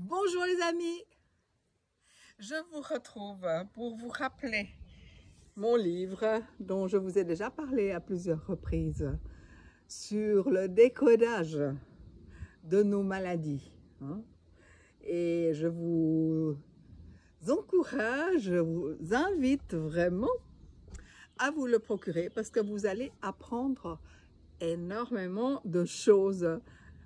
Bonjour les amis, je vous retrouve pour vous rappeler mon livre dont je vous ai déjà parlé à plusieurs reprises sur le décodage de nos maladies. Et je vous encourage, je vous invite vraiment à vous le procurer parce que vous allez apprendre énormément de choses,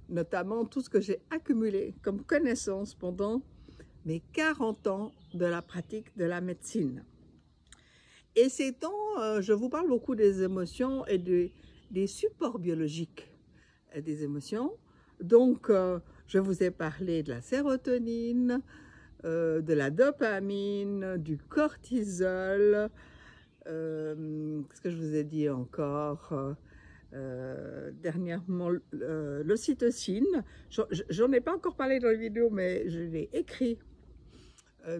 notamment tout ce que j'ai accumulé comme connaissances pendant mes 40 ans de la pratique de la médecine. Et ces temps, je vous parle beaucoup des émotions et des supports biologiques des émotions. Donc, je vous ai parlé de la sérotonine, de la dopamine, du cortisol. Qu'est-ce que je vous ai dit encore dernièrement, l'ocytocine. J'en ai pas encore parlé dans les vidéos, mais je l'ai écrit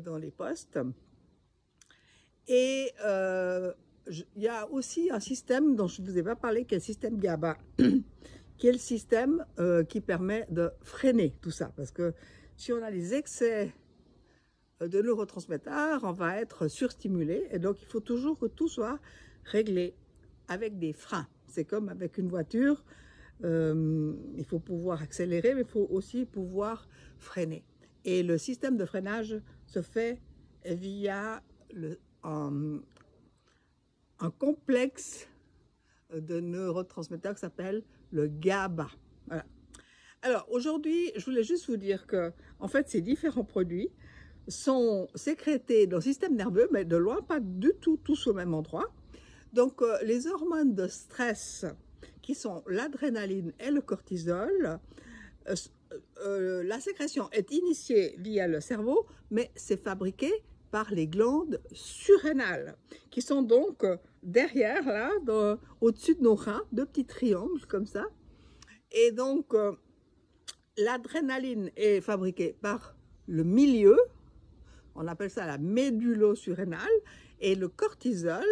dans les posts. Et il y a aussi un système dont je ne vous ai pas parlé, qui est le système GABA, qui est le système qui permet de freiner tout ça. Parce que si on a des excès de neurotransmetteurs, on va être surstimulé. Et donc, il faut toujours que tout soit réglé avec des freins. C'est comme avec une voiture, il faut pouvoir accélérer, mais il faut aussi pouvoir freiner. Et le système de freinage se fait via un complexe de neurotransmetteurs qui s'appelle le GABA. Voilà. Alors aujourd'hui, je voulais juste vous dire que, en fait, ces différents produits sont sécrétés dans le système nerveux, mais de loin pas du tout tous au même endroit. Donc, les hormones de stress, qui sont l'adrénaline et le cortisol, la sécrétion est initiée via le cerveau, mais c'est fabriqué par les glandes surrénales, qui sont donc derrière, là, au-dessus de nos reins, deux petits triangles comme ça. Et donc, l'adrénaline est fabriquée par le milieu, on appelle ça la médullo-surrénale, et le cortisol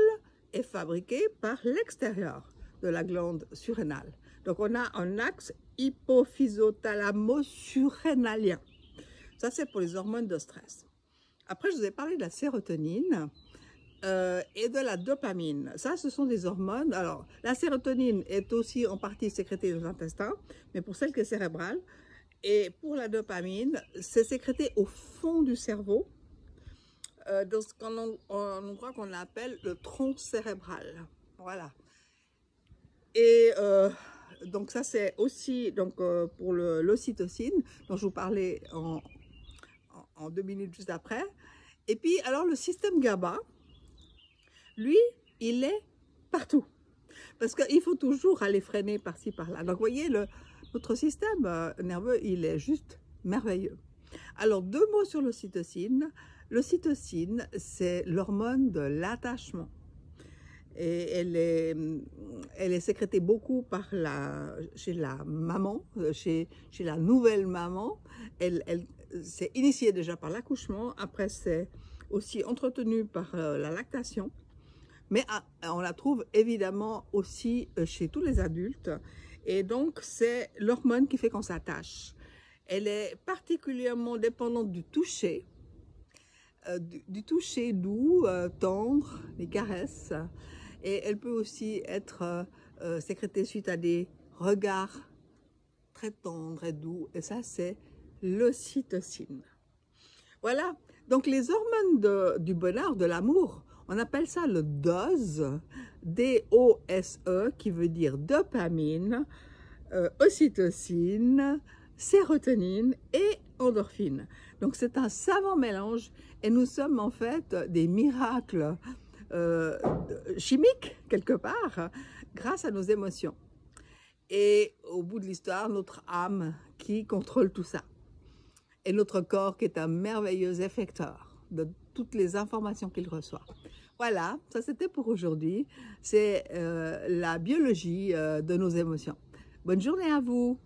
est fabriqué par l'extérieur de la glande surrénale. Donc, on a un axe hypophyso-thalamo-surrénalien. Ça, c'est pour les hormones de stress. Après, je vous ai parlé de la sérotonine et de la dopamine. Ça, ce sont des hormones. Alors, la sérotonine est aussi en partie sécrétée dans l'intestin, mais pour celle qui est cérébrale. Et pour la dopamine, c'est sécrété au fond du cerveau, dans un endroit qu'on appelle le tronc cérébral. Voilà. Et donc ça, c'est aussi donc, pour l'ocytocine, dont je vous parlais en 2 minutes juste après. Et puis, alors, le système GABA, lui, il est partout. Parce qu'il faut toujours aller freiner par-ci, par-là. Donc, vous voyez, notre système nerveux, il est juste merveilleux. Alors, 2 mots sur l'ocytocine. L'ocytocine, c'est l'hormone de l'attachement. Et elle est sécrétée beaucoup chez la maman, chez la nouvelle maman. C'est initié déjà par l'accouchement, après c'est aussi entretenu par la lactation, mais on la trouve évidemment aussi chez tous les adultes. Et donc c'est l'hormone qui fait qu'on s'attache. Elle est particulièrement dépendante du toucher, du toucher doux, tendre, les caresses. Et elle peut aussi être sécrétée suite à des regards très tendres et doux. Et ça, c'est l'ocytocine. Voilà. Donc, les hormones du bonheur, de l'amour, on appelle ça le DOSE, D-O-S-E, qui veut dire dopamine, ocytocine, sérotonine et endorphine. Donc, c'est un savant mélange et nous sommes en fait des miracles chimiques, quelque part, grâce à nos émotions. Et au bout de l'histoire, notre âme qui contrôle tout ça. Et notre corps qui est un merveilleux effecteur de toutes les informations qu'il reçoit. Voilà, ça c'était pour aujourd'hui. C'est la biologie de nos émotions. Bonne journée à vous!